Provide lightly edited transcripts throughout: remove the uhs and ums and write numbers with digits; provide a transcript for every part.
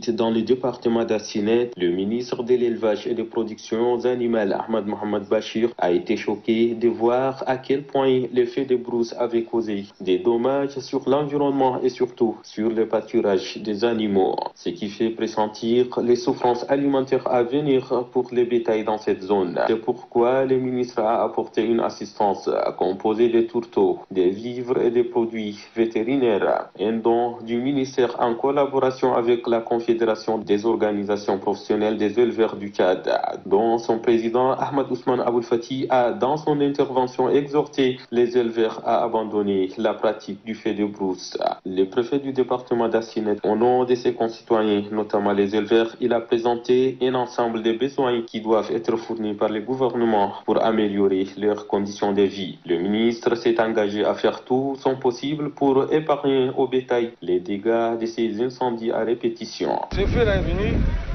visite dans le département d'Assinet, le ministre de l'élevage et des productions animales, Ahmed Mohamed Bachir, a été choqué de voir à quel point les feux de brousse avaient causé des dommages sur l'environnement et surtout sur le pâturage des animaux, ce qui fait pressentir les souffrances alimentaires à venir pour les bétails dans cette zone. C'est pourquoi le ministre a apporté une assistance composée de tourteaux, des vivres et des produits vétérinaires, un don du ministère en collaboration avec la Confédération des organisations professionnelles des éleveurs du Tchad, dont son président Ahmed Ousmane Aboul Fati a dans son intervention exhorté les éleveurs à abandonner la pratique du feu de brousse. Le préfet du département d'Assinet, au nom de ses concitoyens, notamment les éleveurs, il a présenté un ensemble de besoins qui doivent être fournis par le gouvernement pour améliorer leurs conditions de vie. Le ministre s'est engagé à faire tout son possible pour épargner au bétail les dégâts de ces incendies à répétition. Ce feu est venu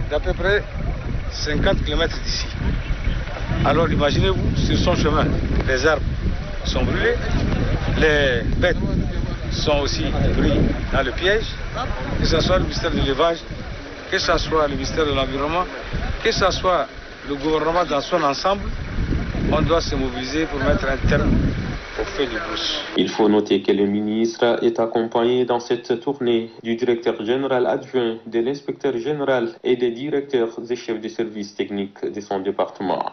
d'à peu près 50 km d'ici. Alors imaginez-vous, sur son chemin, les arbres sont brûlés, les bêtes sont aussi pris dans le piège, que ce soit le ministère de l'élevage, que ce soit le ministère de l'environnement, que ce soit le gouvernement dans son ensemble, on doit se mobiliser pour mettre un terme au feu de brousse. Il faut noter que le ministre est accompagné dans cette tournée du directeur général adjoint, de l'inspecteur général et des directeurs et chefs de services techniques de son département.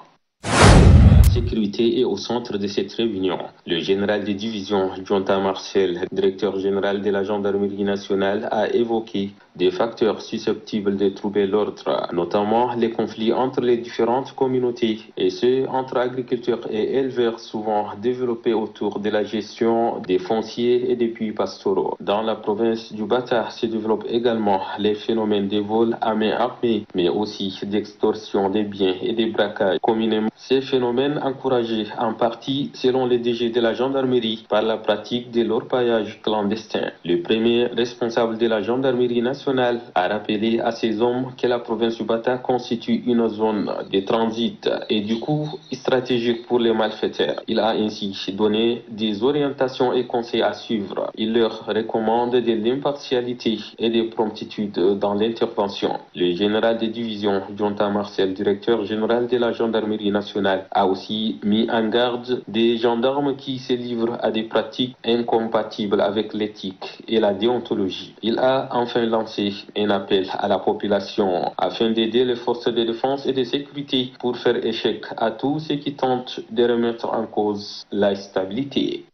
Sécurité est au centre de cette réunion. Le général de division, Jonta Marcel, directeur général de la gendarmerie nationale, a évoqué des facteurs susceptibles de troubler l'ordre, notamment les conflits entre les différentes communautés et ceux entre agriculteurs et éleveurs souvent développés autour de la gestion des fonciers et des puits pastoraux. Dans la province du Bata se développent également les phénomènes de vol à main armée, mais aussi d'extorsion des biens et des braquages. Communément, ces phénomènes encouragés en partie, selon les DG de la gendarmerie, par la pratique de l'orpaillage clandestin. Le premier responsable de la gendarmerie nationale a rappelé à ces hommes que la province du Bata constitue une zone de transit et du coup stratégique pour les malfaiteurs. Il a ainsi donné des orientations et conseils à suivre. Il leur recommande de l'impartialité et de promptitude dans l'intervention. Le général de division, Jonta Marcel, directeur général de la gendarmerie nationale, a aussi mis en garde des gendarmes qui se livrent à des pratiques incompatibles avec l'éthique et la déontologie. Il a enfin lancé un appel à la population afin d'aider les forces de défense et de sécurité pour faire échec à tous ceux qui tentent de remettre en cause la stabilité.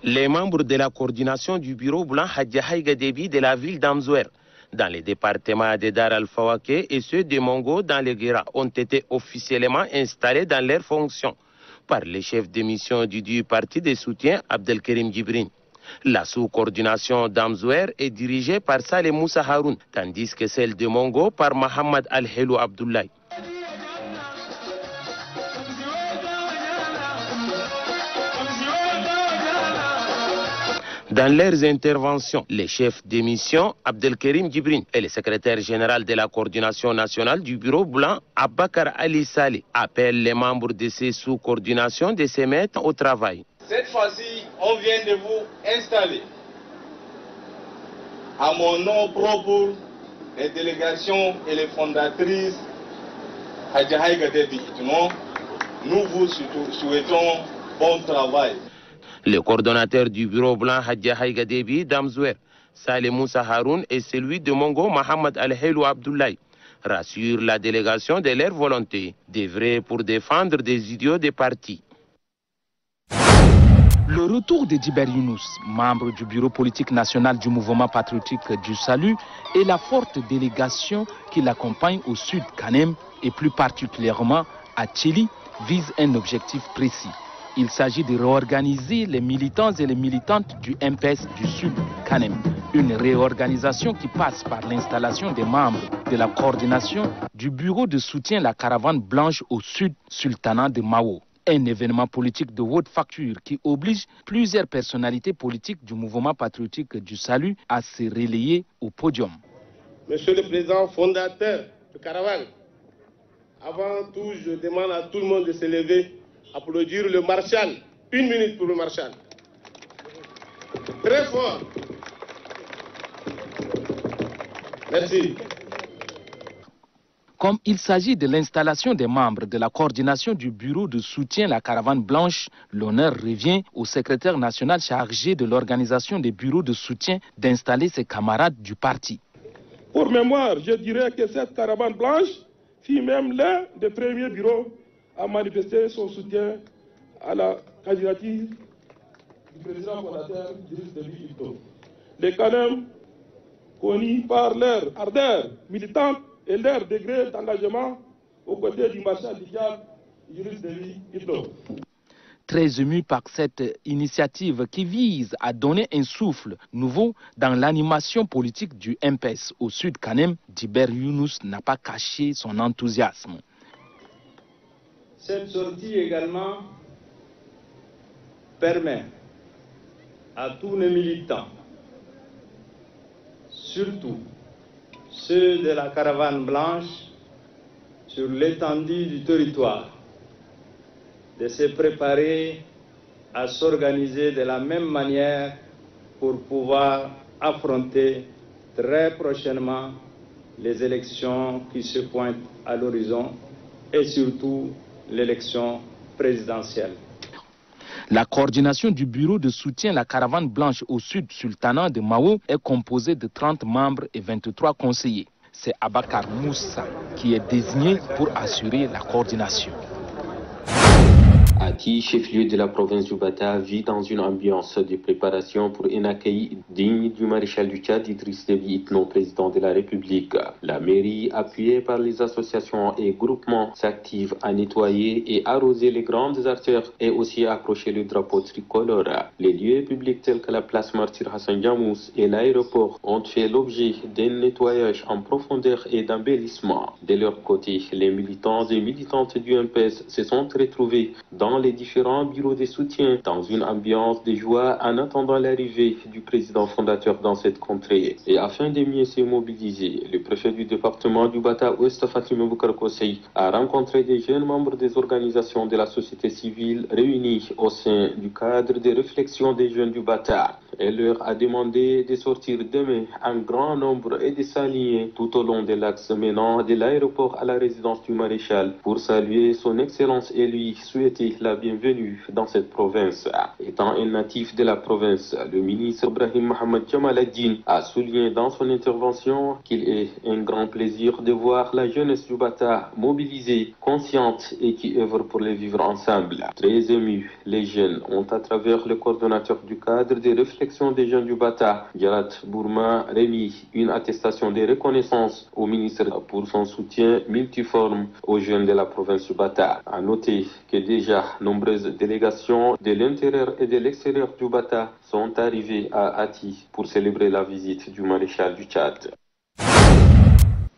Les membres de la coordination du bureau blanc Hadja Haïga Déby de la ville d'Amzouer dans les départements de Dar al-Fawake et ceux de Mongo dans les Guéra ont été officiellement installés dans leurs fonctions par le chef de mission du parti de soutien Abdelkerim Djibrine. La sous-coordination d'Amzouer est dirigée par Saleh Moussa Haroun, tandis que celle de Mongo par Mohamed Al-Helou Abdoulaye. Dans leurs interventions, les chefs de mission Abdelkerim Djibrine et le secrétaire général de la coordination nationale du bureau blanc Abakar Ali Saleh appellent les membres de ces sous-coordinations de se mettre au travail. Cette fois-ci, on vient de vous installer à mon nom propre les délégations et les fondatrices Hadja Haïga Déby. Nous vous souhaitons bon travail. Le coordonnateur du bureau blanc Hadja Haïga Déby d'Amzouer, Saleh Moussa Haroun, et celui de Mongo, Mohamed Al-Helou Abdoulaye, rassurent la délégation de leur volonté d'œuvrer pour défendre des idéaux des partis. Le retour de Djiber Younous, membre du bureau politique national du mouvement patriotique du Salut, et la forte délégation qui l'accompagne au sud Kanem et plus particulièrement à Tchili, vise un objectif précis. Il s'agit de réorganiser les militants et les militantes du MPS du Sud, Kanem. Une réorganisation qui passe par l'installation des membres de la coordination du bureau de soutien La Caravane Blanche au Sud, Sultanat de Mao. Un événement politique de haute facture qui oblige plusieurs personnalités politiques du mouvement patriotique du Salut à se relayer au podium. Monsieur le Président fondateur de Caravane, avant tout, je demande à tout le monde de se lever. Applaudir le Marshal. 1 minute pour le Marshal. Très fort. Merci. Comme il s'agit de l'installation des membres de la coordination du bureau de soutien à la caravane blanche, l'honneur revient au secrétaire national chargé de l'organisation des bureaux de soutien d'installer ses camarades du parti. Pour mémoire, je dirais que cette caravane blanche fut même l'un des premiers bureaux à manifester son soutien à la candidature du président fondateur Idriss Déby Itno. Les Kanem, connus par leur ardeur militante et leur degré d'engagement aux côtés du marshal du Tchad, Idriss Déby Itno. Très ému par cette initiative qui vise à donner un souffle nouveau dans l'animation politique du MPS au Sud Kanem, Djiber Younous n'a pas caché son enthousiasme. Cette sortie également permet à tous les militants, surtout ceux de la caravane blanche sur l'étendue du territoire, de se préparer à s'organiser de la même manière pour pouvoir affronter très prochainement les élections qui se pointent à l'horizon et surtout l'élection présidentielle. La coordination du bureau de soutien à la caravane blanche au sud sultanat de Mao est composée de 30 membres et 23 conseillers. C'est Abakar Moussa qui est désigné pour assurer la coordination. Ati, chef-lieu de la province du Bata, vit dans une ambiance de préparation pour un accueil digne du maréchal du Tchad, Idriss Déby Itno, président de la République. La mairie, appuyée par les associations et groupements, s'active à nettoyer et arroser les grandes artères et aussi à accrocher le drapeau tricolore. Les lieux publics tels que la place Martyr Hassan Diamous et l'aéroport ont fait l'objet d'un nettoyage en profondeur et d'embellissement. De leur côté, les militants et militantes du MPS se sont retrouvés dans les différents bureaux de soutien, dans une ambiance de joie en attendant l'arrivée du président fondateur dans cette contrée. Et afin de mieux se mobiliser, le préfet du département du Bata-Ouest, Fatima Boukar Kosei, a rencontré des jeunes membres des organisations de la société civile réunis au sein du cadre de réflexion des jeunes du Bata. Elle leur a demandé de sortir demain en grand nombre et de s'aligner tout au long de l'axe menant de l'aéroport à la résidence du maréchal pour saluer son excellence et lui souhaiter la bienvenue dans cette province. Étant un natif de la province, le ministre Ibrahim Mohamed Jamaluddin a souligné dans son intervention qu'il est un grand plaisir de voir la jeunesse du Bata mobilisée, consciente et qui œuvre pour les vivre ensemble. Très émus, les jeunes ont, à travers le coordonnateur du cadre de réflexion des jeunes du Bata, Jarat Bourma, remis une attestation de reconnaissance au ministre pour son soutien multiforme aux jeunes de la province du Bata. À noter que déjà nombreuses délégations de l'intérieur et de l'extérieur du Bata sont arrivées à Ati pour célébrer la visite du maréchal du Tchad.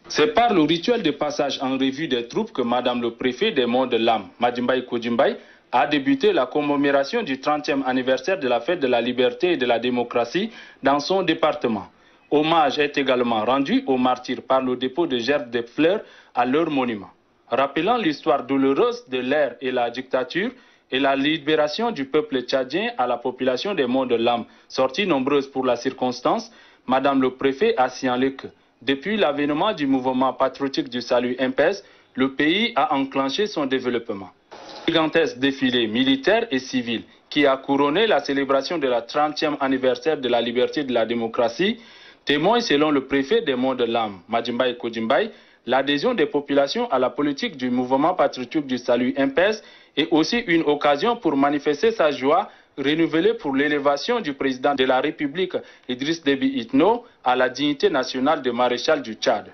C'est par le rituel de passage en revue des troupes que Madame le préfet des Monts de l'Âme, Madjimbaye Kodjimbaye, a débuté la commémoration du 30e anniversaire de la fête de la liberté et de la démocratie dans son département. Hommage est également rendu aux martyrs par le dépôt de gerbes de fleurs à leur monument. Rappelant l'histoire douloureuse de l'ère et la dictature et la libération du peuple tchadien à la population des Monts de l'Âme, sorties nombreuses pour la circonstance, Madame le préfet a signalé que, depuis l'avènement du mouvement patriotique du salut MPS, le pays a enclenché son développement. Un gigantesque défilé militaire et civil qui a couronné la célébration de la 30e anniversaire de la liberté et de la démocratie témoigne, selon le préfet des Monts de l'Âme, Madjimbaye Kodjimbaye, l'adhésion des populations à la politique du mouvement patriotique du salut MPS est aussi une occasion pour manifester sa joie renouvelée pour l'élévation du président de la République, Idriss Déby Itno, à la dignité nationale de maréchal du Tchad.